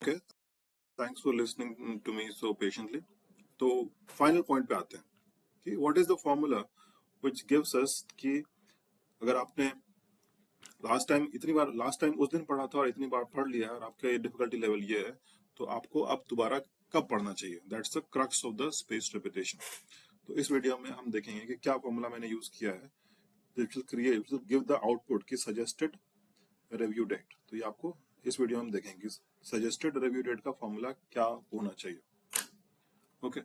Okay, thanks for listening to me so patiently. तो final point पे आते हैं कि what is the formula which gives us कि अगर आपने लास्ट टाइम उस दिन पढ़ा था और इतनी बार पढ़ लिया है और आपका डिफिकल्टी लेवल ये है, तो आपको अब दोबारा कब पढ़ना चाहिए। That's the crux of the space repetition. तो इस वीडियो में हम देखेंगे कि क्या फॉर्मूला मैंने यूज किया है which will create give the output की सजेस्टेड रिव्यू डेट। तो ये आपको इस वीडियो में हम देखेंगे सजेस्टेड रिव्यू डेट का फॉर्मूला क्या होना चाहिए। ओके,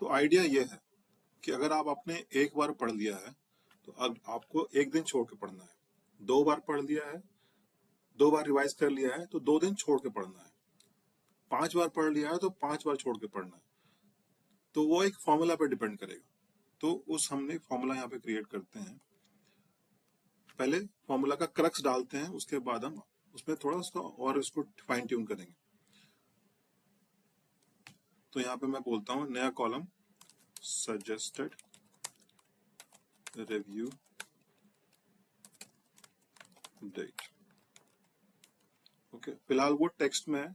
तो आइडिया ये है कि अगर आप आपने एक बार पढ़ लिया है तो अब आपको एक दिन छोड़ के पढ़ना है। दो बार पढ़ लिया है, दो बार रिवाइज कर लिया है तो दो दिन छोड़ के पढ़ना है। पांच बार पढ़ लिया है तो पांच बार छोड़ के पढ़ना है। तो वो एक फॉर्मूला पे डिपेंड करेगा। तो उस हमने फॉर्मूला यहाँ पे क्रिएट करते हैं। पहले फॉर्मूला का क्रक्स डालते हैं, उसके बाद हम उसमें थोड़ा उसका और इसको फाइन ट्यून करेंगे। तो यहाँ पे मैं बोलता हूँ नया column suggested review date. Okay, फिलहाल वो टेक्स्ट में है,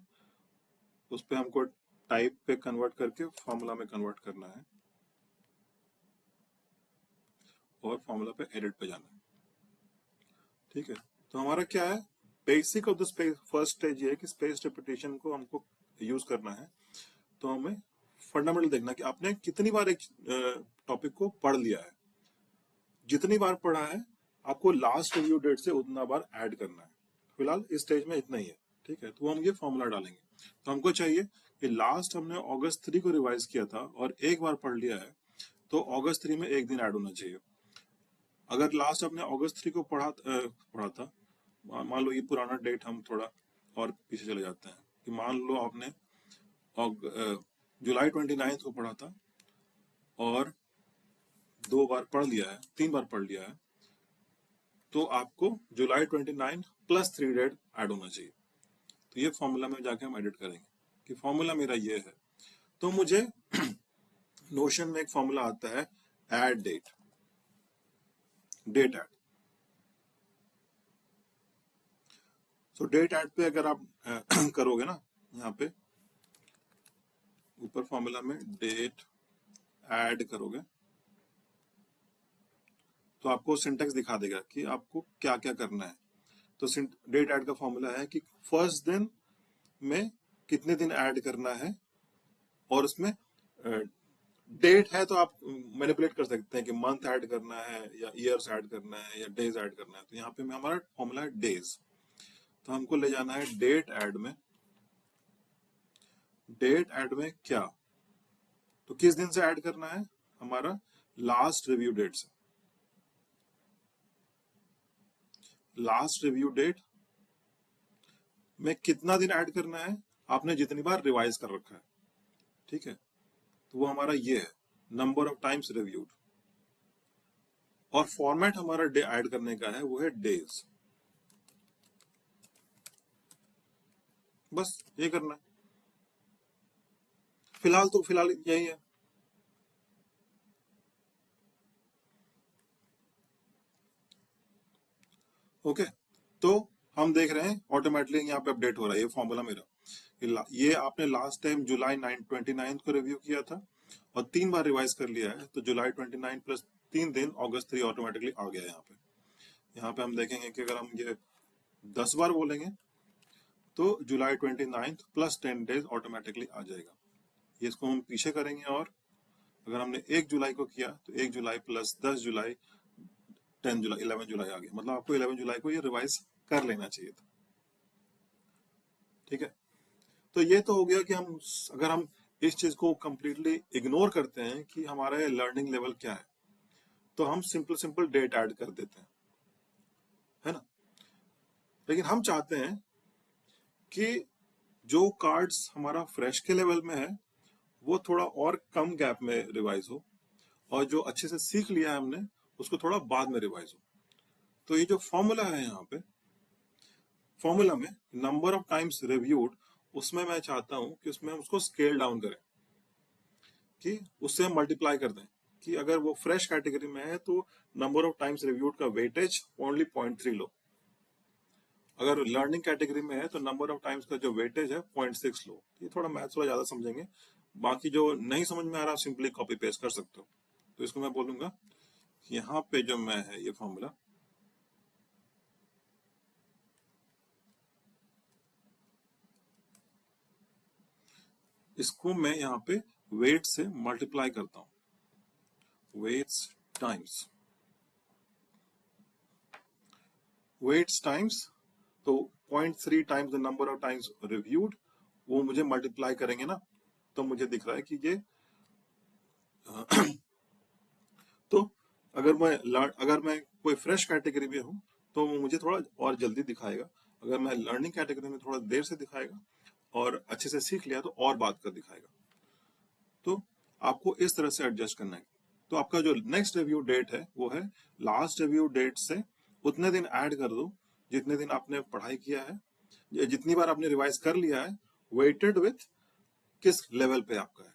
उस पे हमको टाइप पे कन्वर्ट करके फॉर्मूला में कन्वर्ट करना है और फॉर्मूला पे एडिट पे जाना है। ठीक है, तो हमारा क्या है, basic of the space first stage ये है कि स्पेस रिपीटेशन को हमको यूज करना है। तो हमें फंडामेंटल देखना कि आपने कितनी बार एक टॉपिक को पढ़ लिया है। जितनी बार पढ़ा है आपको लास्ट रिव्यू डेट से उतना बार ऐड करना है। फिलहाल इस स्टेज में इतना ही है। ठीक है, तो हम ये फॉर्मूला डालेंगे। तो हमको चाहिए कि लास्ट हमने अगस्त 3 को रिवाइज किया था और एक बार पढ़ लिया है तो अगस्त 3 में एक दिन ऐड होना चाहिए। अगर लास्ट आपने अगस्त 3 को पढ़ा था, मान लो ये पुराना डेट हम थोड़ा और पीछे चले जाते हैं कि मान लो आपने जुलाई 29 को पढ़ा था और दो बार पढ़ लिया है, तीन बार पढ़ लिया है, तो आपको जुलाई 29 प्लस 3 डेट ऐड होना चाहिए। तो ये फॉर्मूला में जाके हम एडिट करेंगे कि फॉर्मूला मेरा ये है। तो मुझे नोशन में एक फॉर्मूला आता है ऐड डेट, डेट ऐड। तो डेट ऐड पे अगर आप करोगे ना, यहाँ पे ऊपर फॉर्मूला में डेट ऐड करोगे तो आपको सिंटेक्स दिखा देगा कि आपको क्या क्या करना है। तो डेट ऐड का फॉर्मूला है कि फर्स्ट दिन में कितने दिन ऐड करना है और उसमें डेट है तो आप मैनिपुलेट कर सकते हैं कि मंथ ऐड करना है या ईयर्स ऐड करना है या डेज ऐड करना है। तो यहाँ पे हमारा फॉर्मूला है डेज। तो हमको ले जाना है डेट ऐड में। डेट ऐड में क्या, तो किस दिन से ऐड करना है, हमारा लास्ट रिव्यू डेट से। लास्ट रिव्यू डेट में कितना दिन ऐड करना है, आपने जितनी बार रिवाइज कर रखा है। ठीक है, तो वो हमारा ये है नंबर ऑफ टाइम्स रिव्यूड। और फॉर्मेट हमारा ऐड करने का है वो है डेज। बस ये करना है। फिलहाल यही है। ओके, तो हम देख रहे हैं ऑटोमेटिकली यहाँ पे अपडेट हो रहा है ये फॉर्मूला मेरा। ये आपने लास्ट टाइम जुलाई 29 को रिव्यू किया था और तीन बार रिवाइज कर लिया है, तो जुलाई 29 प्लस 3 दिन अगस्त 3 ऑटोमेटिकली आ गया यहाँ पे। यहाँ पे हम देखेंगे कि अगर हम ये 10 बार बोलेंगे तो जुलाई 29 प्लस 10 डेज ऑटोमेटिकली आ जाएगा। ये इसको हम पीछे करेंगे और अगर हमने 1 जुलाई को किया तो 1 जुलाई प्लस 10 जुलाई 10 जुलाई 11 जुलाई आ गया। मतलब आपको 11 जुलाई को ये रिवाइज कर लेना चाहिए था। ठीक है, तो ये तो हो गया कि हम अगर हम इस चीज को कंप्लीटली इग्नोर करते हैं कि हमारा लर्निंग लेवल क्या है, तो हम सिंपल सिंपल डेट ऐड कर देते हैं, है ना। लेकिन हम चाहते हैं कि जो कार्ड्स हमारा फ्रेश के लेवल में है वो थोड़ा और कम गैप में रिवाइज हो और जो अच्छे से सीख लिया है हमने उसको थोड़ा बाद में रिवाइज हो। तो ये जो फॉर्मूला है यहाँ पे, फॉर्मूला में नंबर ऑफ टाइम्स रिव्यूड, उसमें मैं चाहता हूं कि उसमें हम उसको स्केल डाउन करें, कि उससे हम मल्टीप्लाई कर दें, कि अगर वो फ्रेश कैटेगरी में है तो नंबर ऑफ टाइम्स रिव्यूड का वेटेज ओनली 0.3 लो, अगर लर्निंग कैटेगरी में है तो नंबर ऑफ टाइम्स का जो वेटेज है 0.6 लो। ये थोड़ा मैथ्स थोड़ा ज्यादा समझेंगे, बाकी जो नहीं समझ में आ रहा सिंपली कॉपी पेस्ट कर सकते हो। तो इसको मैं बोलूंगा यहाँ पे जो मैं है ये फॉर्मूला, इसको मैं यहाँ पे वेट से मल्टीप्लाई करता हूँ, वेट्स टाइम्स वेट्स टाइम्स, तो 0.3 times the number of times reviewed, वो मुझे मल्टीप्लाई करेंगे ना, तो मुझे दिख रहा है कि ये तो अगर मैं कोई फ्रेश कैटेगरी में हूँ तो वो मुझे थोड़ा और जल्दी दिखाएगा, अगर मैं लर्निंग कैटेगरी में थोड़ा देर से दिखाएगा, और अच्छे से सीख लिया तो और बात कर दिखाएगा। तो आपको इस तरह से एडजस्ट करना है। तो आपका जो नेक्स्ट रिव्यू डेट है वो है लास्ट रिव्यू डेट से उतने दिन ऐड कर दो जितने दिन आपने पढ़ाई किया है, या जितनी बार आपने रिवाइज कर लिया है, वेटेड विथ किस लेवल पे आपका है।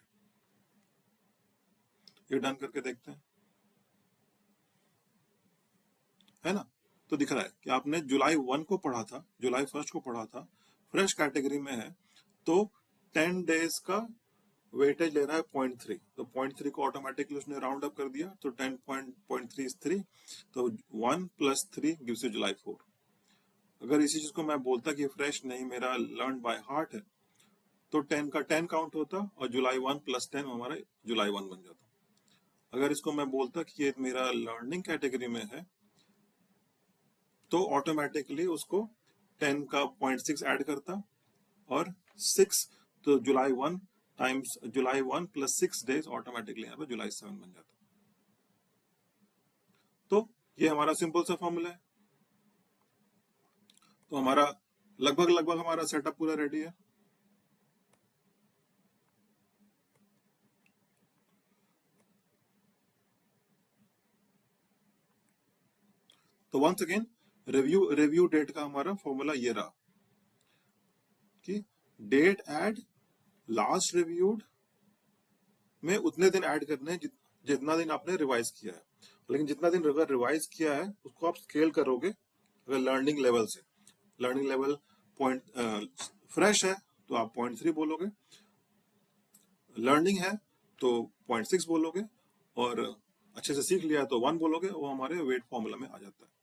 ये डन करके देखते हैं, है ना। तो दिख रहा है कि आपने जुलाई 1 को पढ़ा था, जुलाई 1 को पढ़ा था, फ्रेश कैटेगरी में है, तो 10 डेज का वेटेज ले रहा है 0.3, तो 0.3 को ऑटोमेटिकली उसने राउंड अप कर दिया, तो 10.3 इज 3, तो 1 + 3 गिव्स यू जुलाई 4। अगर इसी चीज को मैं बोलता कि फ्रेश नहीं, मेरा लर्न बाय हार्ट है, तो 10 का 10 काउंट होता और जुलाई 1 + 10 हमारा जुलाई 1 बन जाता। अगर इसको मैं बोलता कि ये मेरा लर्निंग कैटेगरी में है, तो ऑटोमेटिकली उसको 10 का 0.6 ऐड करता और 6, तो जुलाई 1 टाइम्स जुलाई 1 + 6 डेज ऑटोमेटिकली यहाँ पे जुलाई 7 बन जाता। तो ये हमारा सिंपल सा फॉर्मूला है। तो हमारा लगभग हमारा सेटअप पूरा रेडी है। तो वंस अगेन रिव्यू डेट का हमारा फॉर्मूला ये रहा कि डेट ऐड लास्ट रिव्यूड में उतने दिन ऐड करने जितना दिन आपने रिवाइज किया है, लेकिन जितना दिन अगर रिवाइज किया है उसको आप स्केल करोगे। अगर लर्निंग लेवल से, लर्निंग लेवल पॉइंट फ्रेश है तो आप 0.3 बोलोगे, लर्निंग है तो 0.6 बोलोगे, और अच्छे से सीख लिया तो 1 बोलोगे, वो हमारे वेट फॉर्मूला में आ जाता है।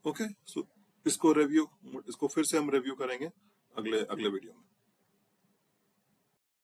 ओके, सो इसको फिर से हम रिव्यू करेंगे अगले वीडियो में।